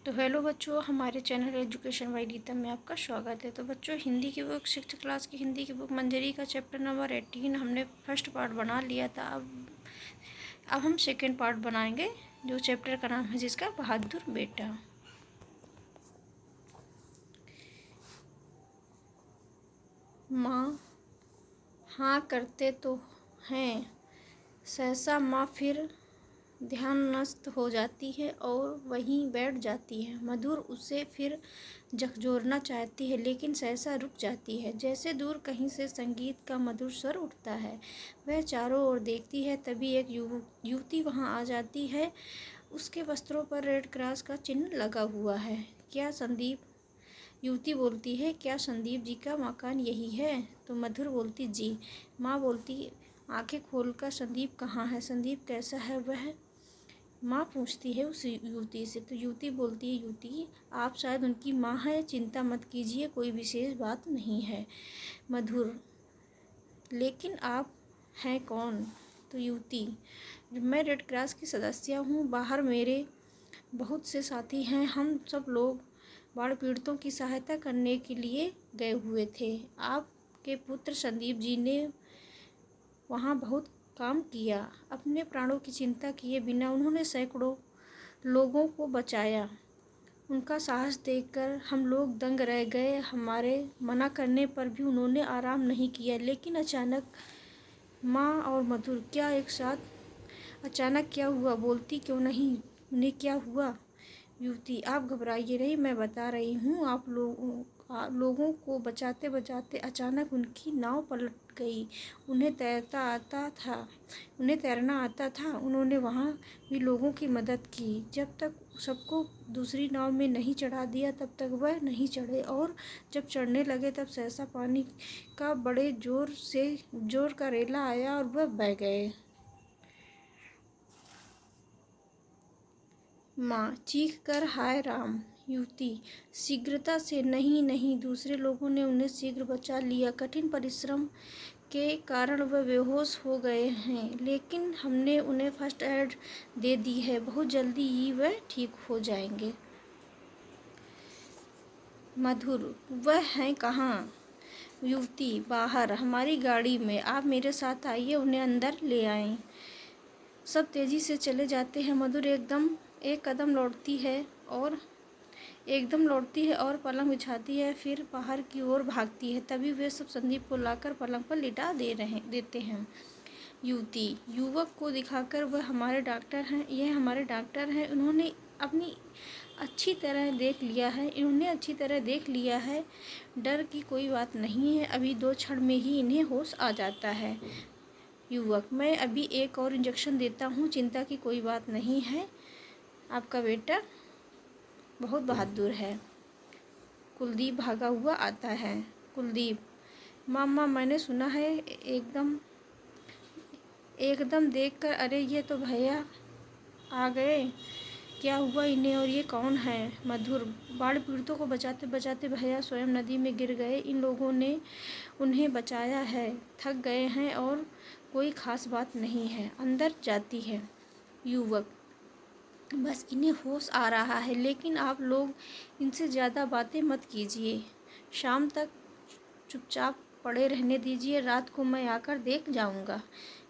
तो हेलो बच्चों, हमारे चैनल एजुकेशन बाय गीता में आपका स्वागत है। तो बच्चों, हिंदी की बुक 6th क्लास की हिंदी की बुक मंजरी का चैप्टर नंबर 18 हमने फर्स्ट पार्ट बना लिया था। अब हम सेकंड पार्ट बनाएंगे, जो चैप्टर का नाम है जिसका बहादुर बेटा। माँ हाँ करते तो हैं, सहसा माँ फिर ध्यान नष्ट हो जाती है और वहीं बैठ जाती है। मधुर उसे फिर झकझोरना चाहती है, लेकिन सहसा रुक जाती है। जैसे दूर कहीं से संगीत का मधुर स्वर उठता है। वह चारों ओर देखती है, तभी एक युवती वहां आ जाती है। उसके वस्त्रों पर रेड क्रॉस का चिन्ह लगा हुआ है। क्या संदीप? युवती बोलती है, क्या संदीप जी का मकान यही है? तो मधुर बोलती, जी। माँ बोलती, आंखें खोलकर, संदीप कहाँ है? संदीप कैसा है वह? माँ पूछती है उस युवती से। तो युवती बोलती है, युवती आप शायद उनकी माँ है, चिंता मत कीजिए, कोई विशेष बात नहीं है। मधुर, लेकिन आप हैं कौन? तो युवती, मैं रेड क्रॉस की सदस्य हूँ। बाहर मेरे बहुत से साथी हैं, हम सब लोग बाढ़ पीड़ितों की सहायता करने के लिए गए हुए थे। आपके पुत्र संदीप जी ने वहाँ बहुत काम किया। अपने प्राणों की चिंता किए बिना उन्होंने सैकड़ों लोगों को बचाया। उनका साहस देखकर हम लोग दंग रह गए। हमारे मना करने पर भी उन्होंने आराम नहीं किया। लेकिन अचानक माँ और मधुर, क्या एक साथ? अचानक क्या हुआ? बोलती क्यों नहीं? उन्हें क्या हुआ? युवती, आप घबराइए नहीं, मैं बता रही हूँ। आप लोगों को बचाते बचाते अचानक उनकी नाव पलट गई। उन्हें तैरना आता था। उन्होंने वहाँ भी लोगों की मदद की। जब तक सबको दूसरी नाव में नहीं चढ़ा दिया तब तक वह नहीं चढ़े, और जब चढ़ने लगे तब सहसा पानी का बड़े जोर का रेला आया और वह बह गए। माँ चीख कर, हाय राम! युवती शीघ्रता से, नहीं नहीं, दूसरे लोगों ने उन्हें शीघ्र बचा लिया। कठिन परिश्रम के कारण वह बेहोश हो गए हैं, लेकिन हमने उन्हें फर्स्ट एड दे दी है। बहुत जल्दी ही वह ठीक हो जाएंगे। मधुर, वह हैं कहाँ? युवती, बाहर हमारी गाड़ी में। आप मेरे साथ आइए, उन्हें अंदर ले आएं। सब तेजी से चले जाते हैं। मधुर एकदम लौटती है और पलंग बिछाती है, फिर बाहर की ओर भागती है। तभी वे सब संदीप को लाकर पलंग पर लिटा देते हैं। युवती युवक को दिखाकर, यह हमारे डॉक्टर हैं। इन्होंने अच्छी तरह देख लिया है। डर की कोई बात नहीं है, अभी 2 क्षण में ही इन्हें होश आ जाता है। युवक, मैं अभी एक और इंजेक्शन देता हूँ, चिंता की कोई बात नहीं है। आपका बेटा बहुत बहादुर है। कुलदीप भागा हुआ आता है। कुलदीप, मामा मैंने सुना है, एकदम देखकर, अरे ये तो भैया आ गए। क्या हुआ इन्हें, और ये कौन है? मधुर, बाढ़ पीड़ितों को बचाते बचाते भैया स्वयं नदी में गिर गए। इन लोगों ने उन्हें बचाया है, थक गए हैं और कोई खास बात नहीं है। अंदर जाती है। युवक, बस इन्हें होश आ रहा है, लेकिन आप लोग इनसे ज़्यादा बातें मत कीजिए। शाम तक चुपचाप पड़े रहने दीजिए, रात को मैं आकर देख जाऊंगा।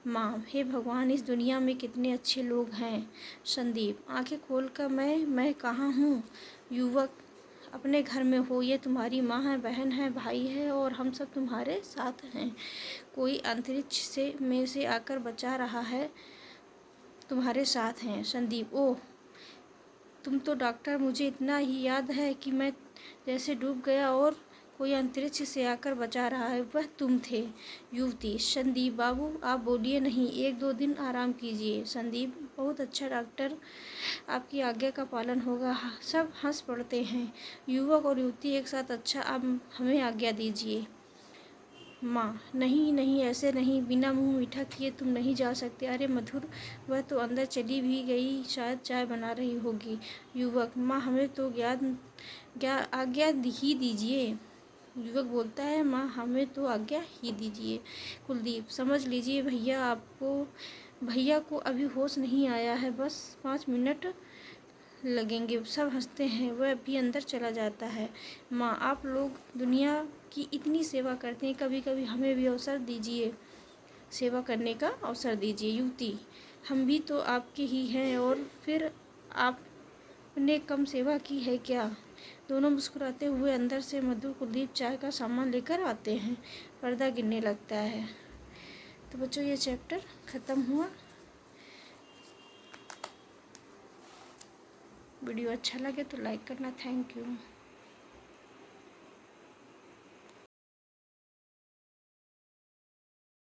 माँ, हे भगवान, इस दुनिया में कितने अच्छे लोग हैं। संदीप, आंखें खोलकर, मैं कहाँ हूँ? युवक, अपने घर में हो। ये तुम्हारी माँ है, बहन है, भाई है, और हम सब तुम्हारे साथ हैं। कोई अंतरिक्ष में से आकर बचा रहा है, तुम्हारे साथ हैं। संदीप, ओह तुम तो डॉक्टर, मुझे इतना ही याद है कि मैं जैसे डूब गया और कोई अंतरिक्ष से आकर बचा रहा है, वह तुम थे। युवती, संदीप बाबू आप बोलिए नहीं, 1-2 दिन आराम कीजिए। संदीप, बहुत अच्छा डॉक्टर, आपकी आज्ञा का पालन होगा। सब हंस पड़ते हैं। युवक और युवती एक साथ, अच्छा अब हमें आज्ञा दीजिए। माँ, नहीं नहीं, ऐसे नहीं, बिना मुंह मीठा किए तुम नहीं जा सकते। अरे मधुर, वह तो अंदर चली भी गई, शायद चाय बना रही होगी। युवक, माँ हमें तो आज्ञा ही दीजिए। युवक बोलता है, माँ हमें तो आज्ञा ही दीजिए। कुलदीप, समझ लीजिए भैया को अभी होश नहीं आया है, बस 5 मिनट लगेंगे। सब हंसते हैं। वह भी अंदर चला जाता है। माँ, आप लोग दुनिया की इतनी सेवा करते हैं, कभी कभी हमें भी अवसर दीजिए, सेवा करने का अवसर दीजिए। युवती, हम भी तो आपके ही हैं, और फिर आपने कम सेवा की है क्या? दोनों मुस्कुराते हुए अंदर से मधु कुलदीप चाय का सामान लेकर आते हैं। पर्दा गिरने लगता है। तो बच्चों, ये चैप्टर ख़त्म हुआ। वीडियो अच्छा लगे तो लाइक करना। Thank you.